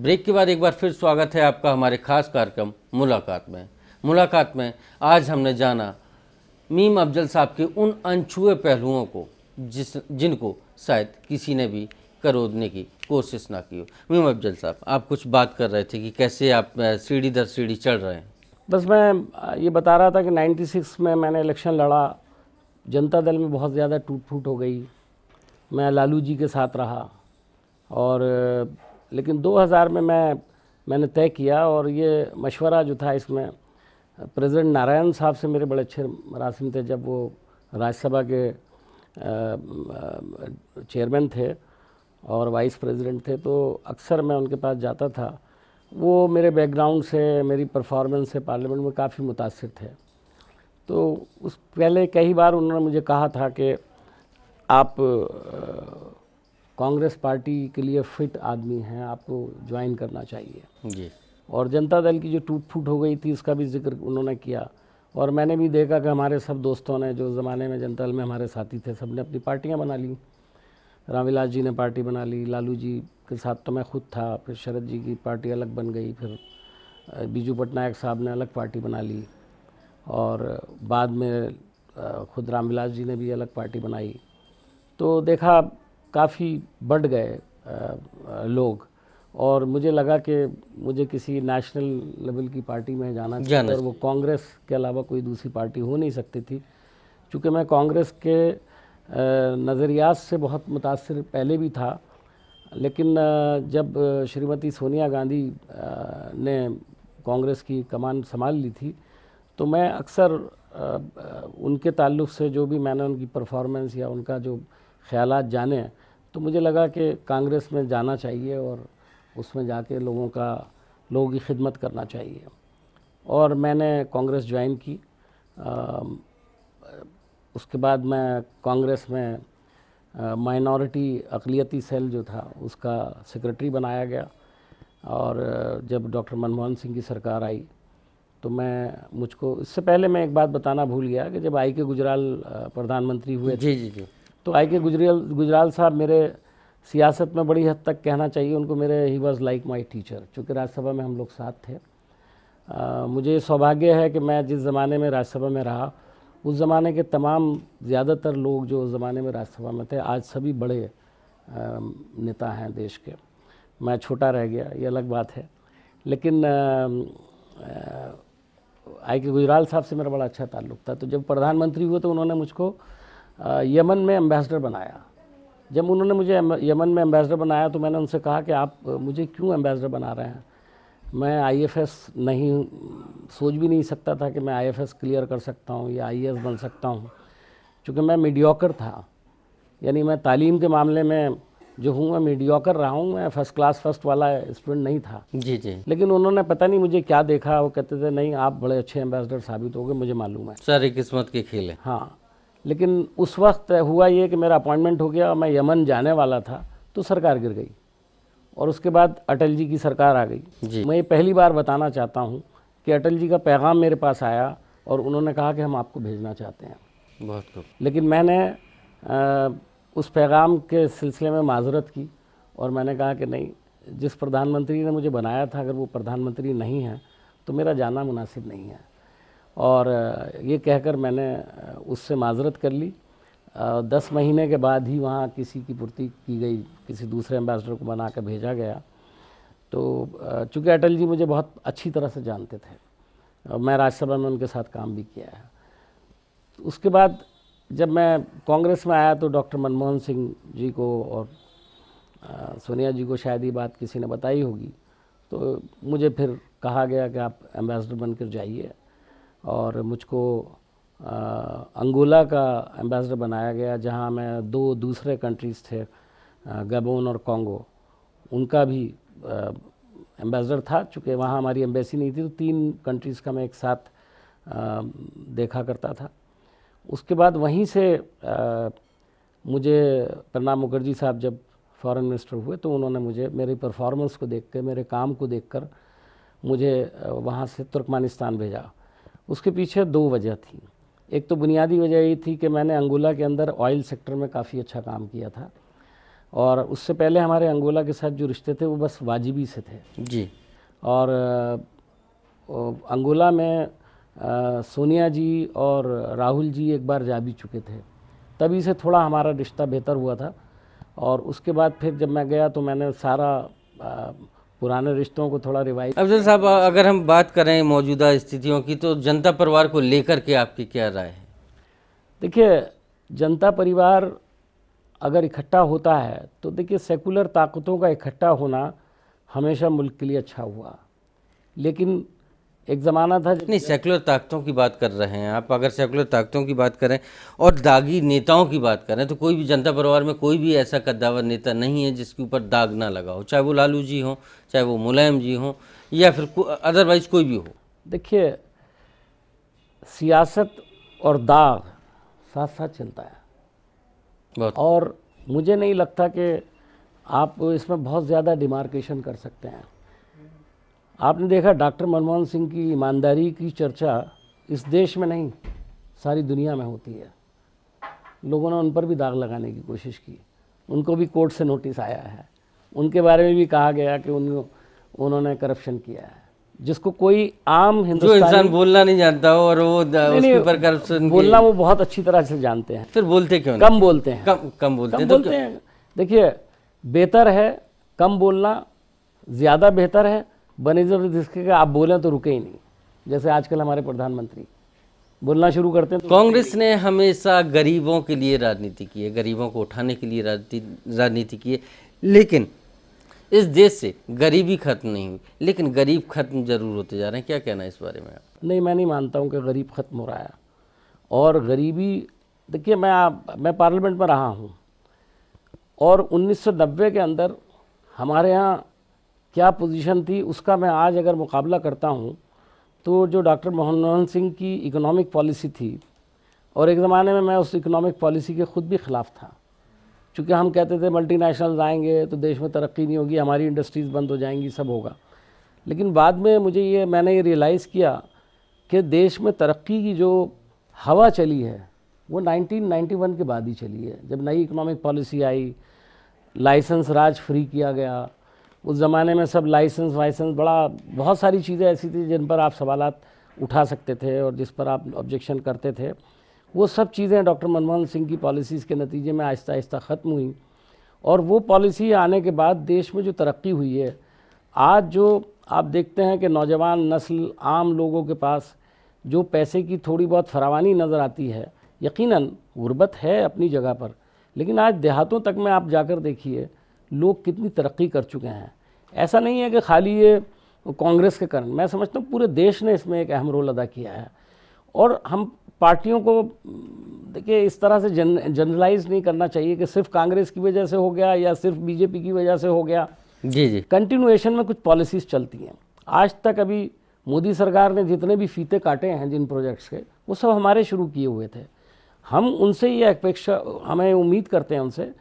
Break के बाद एक बार फिर स्वागत है आपका हमारे खास कार्यक्रम मुलाकात में आज हमने जाना मीम अफजल साहब के उन अनछुए पहलुओं को जिनको शायद किसी ने भी करोड़ने की कोशिश ना की हो। मीम अफजल साहब, आप कुछ बात कर रहे थे कि कैसे आप सीढ़ी दर सीढ़ी चढ़ रहे हैं। बस मैं ये बता रहा था कि 96 में मैंने इलेक्शन लड़ा, जनता दल में बहुत ज़्यादा टूट फूट हो गई, मैं लालू जी के साथ रहा और लेकिन 2000 में मैंने तय किया और ये मशवरा जो था इसमें प्रेसिडेंट नारायण साहब से मेरे बड़े अच्छे मरासिम थे। जब वो राज्यसभा के चेयरमैन थे और वाइस प्रेसिडेंट थे तो अक्सर मैं उनके पास जाता था। वो मेरे बैकग्राउंड से, मेरी परफॉर्मेंस से पार्लियामेंट में काफ़ी मुतासिर थे। तो उस पहले कई बार उन्होंने मुझे कहा था कि आप कांग्रेस पार्टी के लिए फिट आदमी हैं, आपको ज्वाइन करना चाहिए जी। और जनता दल की जो टूट फूट हो गई थी इसका भी जिक्र उन्होंने किया और मैंने भी देखा कि हमारे सब दोस्तों ने, जो ज़माने में जनता दल में हमारे साथी थे, सब ने अपनी पार्टियां बना ली। रामविलास जी ने पार्टी बना ली, लालू जी के साथ तो मैं खुद था, फिर शरद जी की पार्टी अलग बन गई, फिर बीजू पटनायक साहब ने अलग पार्टी बना ली और बाद में खुद रामविलास जी ने भी अलग पार्टी बनाई। तो देखा काफ़ी बढ़ गए लोग और मुझे लगा कि मुझे किसी नेशनल लेवल की पार्टी में जाना चाहिए और वो कांग्रेस के अलावा कोई दूसरी पार्टी हो नहीं सकती थी, क्योंकि मैं कांग्रेस के नज़रियात से बहुत मुतासिर पहले भी था। लेकिन जब श्रीमती सोनिया गांधी ने कांग्रेस की कमान संभाल ली थी तो मैं अक्सर उनके ताल्लुक़ से जो भी मैंने उनकी परफॉर्मेंस या उनका जो ख़यालात जाने तो मुझे लगा कि कांग्रेस में जाना चाहिए और उसमें जाके लोगों की खिदमत करना चाहिए और मैंने कांग्रेस ज्वाइन की। उसके बाद मैं कांग्रेस में माइनॉरिटी अक़लियती सेल जो था उसका सेक्रेटरी बनाया गया और जब डॉक्टर मनमोहन सिंह की सरकार आई तो मुझको इससे पहले मैं एक बात बताना भूल गया कि जब आई के गुजराल प्रधानमंत्री हुए जी तो आई के गुजराल साहब मेरे सियासत में बड़ी हद तक कहना चाहिए उनको मेरे he was like my teacher, चूँकि राज्यसभा में हम लोग साथ थे। मुझे सौभाग्य है कि मैं जिस ज़माने में राज्यसभा में रहा उस ज़माने के तमाम ज़्यादातर लोग जो उस ज़माने में राज्यसभा में थे आज सभी बड़े नेता हैं देश के। मैं छोटा रह गया, ये अलग बात है, लेकिन आई के गुजराल साहब से मेरा बड़ा अच्छा ताल्लुक़ था। तो जब प्रधानमंत्री हुए तो उन्होंने मुझको यमन में एम्बेसडर बनाया। जब उन्होंने मुझे यमन में एम्बेसडर बनाया तो मैंने उनसे कहा कि आप मुझे क्यों एम्बेसडर बना रहे हैं, मैं आईएफएस नहीं सोच भी नहीं सकता था कि मैं आईएफएस क्लियर कर सकता हूँ या आईएएस बन सकता हूँ, क्योंकि मैं मीडियोकर था। यानी मैं तालीम के मामले में जो हूँ मैं मीडियोकर रहा हूँ, मैं फर्स्ट वाला स्टूडेंट नहीं था। जी। लेकिन उन्होंने पता नहीं मुझे क्या देखा, वो कहते थे नहीं आप बड़े अच्छे एम्बेसडर साबित हो गए, मुझे मालूम है, सारी किस्मत के खेल है। हाँ, लेकिन उस वक्त हुआ ये कि मेरा अपॉइंटमेंट हो गया और मैं यमन जाने वाला था तो सरकार गिर गई और उसके बाद अटल जी की सरकार आ गई। मैं ये पहली बार बताना चाहता हूँ कि अटल जी का पैगाम मेरे पास आया और उन्होंने कहा कि हम आपको भेजना चाहते हैं। बहुत खूब। लेकिन मैंने उस पैगाम के सिलसिले में माजरत की और मैंने कहा कि नहीं, जिस प्रधानमंत्री ने मुझे बनाया था अगर वो प्रधानमंत्री नहीं है तो मेरा जाना मुनासिब नहीं है। और ये कहकर मैंने उससे माजरत कर ली। 10 महीने के बाद ही वहाँ किसी की पूर्ति की गई, किसी दूसरे एम्बेसडर को बना कर भेजा गया। तो चूँकि अटल जी मुझे बहुत अच्छी तरह से जानते थे और मैं राज्यसभा में उनके साथ काम भी किया है। उसके बाद जब मैं कांग्रेस में आया तो डॉक्टर मनमोहन सिंह जी को और सोनिया जी को शायद ये बात किसी ने बताई होगी, तो मुझे फिर कहा गया कि आप एम्बेसडर बनकर जाइए और मुझको अंगोला का एम्बेसडर बनाया गया, जहां मैं 2 दूसरे कंट्रीज़ थे, गबोन और कॉन्गो, उनका भी एम्बेसडर था। चूँकि वहाँ हमारी एम्बेसी नहीं थी तो 3 कंट्रीज़ का मैं एक साथ देखा करता था। उसके बाद वहीं से मुझे प्रणब मुखर्जी साहब जब फॉरेन मिनिस्टर हुए तो उन्होंने मुझे मेरी परफॉर्मेंस को देख कर, मेरे काम को देखकर मुझे वहाँ से तुर्कमेनिस्तान भेजा। उसके पीछे 2 वजह थी। एक तो बुनियादी वजह ये थी कि मैंने अंगोला के अंदर ऑयल सेक्टर में काफ़ी अच्छा काम किया था और उससे पहले हमारे अंगोला के साथ जो रिश्ते थे वो बस वाजिबी से थे जी। और अंगोला में सोनिया जी और राहुल जी एक बार जा भी चुके थे, तभी से थोड़ा हमारा रिश्ता बेहतर हुआ था। और उसके बाद फिर जब मैं गया तो मैंने सारा पुराने रिश्तों को थोड़ा रिवाइव। अफजल साहब, अगर हम बात करें मौजूदा स्थितियों की, तो जनता परिवार को लेकर के आपकी क्या राय है? देखिए, जनता परिवार अगर इकट्ठा होता है तो देखिए सेकुलर ताकतों का इकट्ठा होना हमेशा मुल्क के लिए अच्छा हुआ, लेकिन एक ज़माना था नहीं, सेकुलर ताकतों की बात कर रहे हैं आप। अगर सेकुलर ताकतों की बात करें और दागी नेताओं की बात करें तो कोई भी जनता परिवार में कोई भी ऐसा कद्दावर नेता नहीं है जिसके ऊपर दाग ना लगा हो, चाहे वो लालू जी हों, चाहे वो मुलायम जी हों, या फिर अदरवाइज कोई भी हो। देखिए, सियासत और दाग साथ साथ चलता है बहुत। और मुझे नहीं लगता कि आप इसमें बहुत ज़्यादा डिमार्केशन कर सकते हैं। आपने देखा डॉक्टर मनमोहन सिंह की ईमानदारी की चर्चा इस देश में नहीं सारी दुनिया में होती है। लोगों ने उन पर भी दाग लगाने की कोशिश की, उनको भी कोर्ट से नोटिस आया है, उनके बारे में भी कहा गया कि उन्होंने करप्शन किया है, जिसको कोई आम जो इंसान बोलना नहीं जानता हो और वो उसके ऊपर करप्शन बोलना वो बहुत अच्छी तरह से जानते हैं, फिर बोलते क्यों? कम बोलते हैं, कम बोलते हैं। देखिए, बेहतर है कम बोलना, ज़्यादा बेहतर है बनिस्बत इसके आप बोलें तो रुके ही नहीं। जैसे आजकल हमारे प्रधानमंत्री बोलना शुरू करते हैं तो कांग्रेस ने हमेशा गरीबों के लिए राजनीति की है, गरीबों को उठाने के लिए राजनीति की है, लेकिन इस देश से गरीबी खत्म नहीं हुई, लेकिन गरीब खत्म जरूर होते जा रहे हैं। क्या कहना है इस बारे में आप? नहीं, मैं नहीं मानता हूं कि गरीब खत्म हो रहा है। और गरीबी, देखिए, मैं पार्लियामेंट में रहा हूं और 1990 के अंदर हमारे यहाँ क्या पोजीशन थी उसका मैं आज अगर मुकाबला करता हूँ तो जो डॉक्टर मनमोहन सिंह की इकोनॉमिक पॉलिसी थी, और एक ज़माने में मैं उस इकोनॉमिक पॉलिसी के ख़ुद भी ख़िलाफ़ था, चूँकि हम कहते थे मल्टीनेशनल्स आएंगे तो देश में तरक्की नहीं होगी, हमारी इंडस्ट्रीज़ बंद हो जाएंगी, सब होगा। लेकिन बाद में मैंने ये रियलाइज़ किया कि देश में तरक्की की जो हवा चली है वो 1991 के बाद ही चली है, जब नई इकोनॉमिक पॉलिसी आई, लाइसेंस राज फ्री किया गया। उस ज़माने में सब लाइसेंस बहुत सारी चीज़ें ऐसी थी जिन पर आप सवालात उठा सकते थे और जिस पर आप ऑब्जेक्शन करते थे। वो सब चीज़ें डॉक्टर मनमोहन सिंह की पॉलिसीज़ के नतीजे में आहिस्ता आहिस्ता ख़त्म हुई और वो पॉलिसी आने के बाद देश में जो तरक्की हुई है, आज जो आप देखते हैं कि नौजवान नस्ल, आम लोगों के पास जो पैसे की थोड़ी बहुत फरावानी नज़र आती है, यकीनन गुर्बत है अपनी जगह पर, लेकिन आज देहातों तक में आप जाकर देखिए लोग कितनी तरक्की कर चुके हैं। ऐसा नहीं है कि खाली ये कांग्रेस के कारण, मैं समझता हूँ पूरे देश ने इसमें एक अहम रोल अदा किया है। और हम पार्टियों को देखिए इस तरह से जनरलाइज नहीं करना चाहिए कि सिर्फ कांग्रेस की वजह से हो गया या सिर्फ बीजेपी की वजह से हो गया। जी। कंटिन्यूएशन में कुछ पॉलिसीज़ चलती हैं। आज तक अभी मोदी सरकार ने जितने भी फीते काटे हैं जिन प्रोजेक्ट्स के, वो सब हमारे शुरू किए हुए थे। हम उनसे ये अपेक्षा, हमें उम्मीद करते हैं उनसे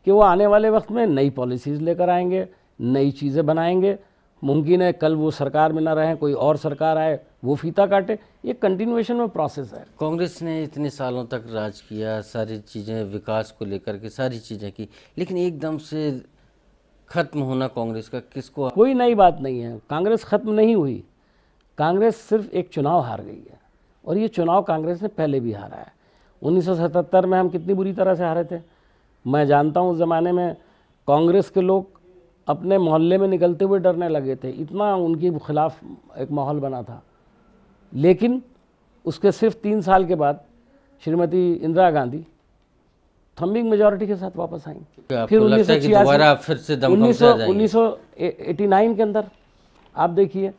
कि वो आने वाले वक्त में नई पॉलिसीज़ लेकर आएंगे, नई चीज़ें बनाएंगे। मुमकिन है कल वो सरकार में ना रहें, कोई और सरकार आए, वो फीता काटे। ये कंटिन्यूएशन में प्रोसेस है। कांग्रेस ने इतने सालों तक राज किया, सारी चीज़ें विकास को लेकर के सारी चीज़ें की, लेकिन एकदम से ख़त्म होना कांग्रेस का किसको? कोई नई बात नहीं है, कांग्रेस ख़त्म नहीं हुई। कांग्रेस सिर्फ एक चुनाव हार गई है और ये चुनाव कांग्रेस ने पहले भी हारा है। 1977 में हम कितनी बुरी तरह से हारे थे। मैं जानता हूँ उस ज़माने में कांग्रेस के लोग अपने मोहल्ले में निकलते हुए डरने लगे थे, इतना उनके खिलाफ एक माहौल बना था। लेकिन उसके सिर्फ 3 साल के बाद श्रीमती इंदिरा गांधी थम्बिंग मेजॉरिटी के साथ वापस आई। फिर 1989 के अंदर आप देखिए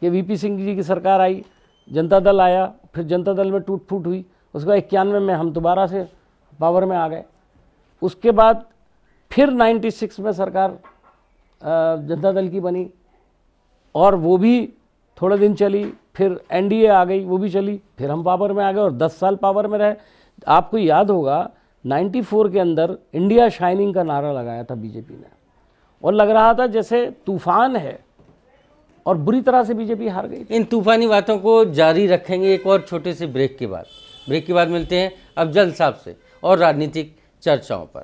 कि वीपी सिंह जी की सरकार आई, जनता दल आया, फिर जनता दल में टूट फूट हुई। उसके बाद 91 में हम दोबारा से पावर में आ गए। उसके बाद फिर 96 में सरकार जनता दल की बनी और वो भी थोड़े दिन चली, फिर एनडीए आ गई, वो भी चली, फिर हम पावर में आ गए और 10 साल पावर में रहे। आपको याद होगा 94 के अंदर इंडिया शाइनिंग का नारा लगाया था बीजेपी ने और लग रहा था जैसे तूफान है और बुरी तरह से बीजेपी हार गई। इन तूफानी बातों को जारी रखेंगे एक और छोटे से ब्रेक के बाद। मिलते हैं अफजल साहब से और राजनीतिक चर्चाओं पर।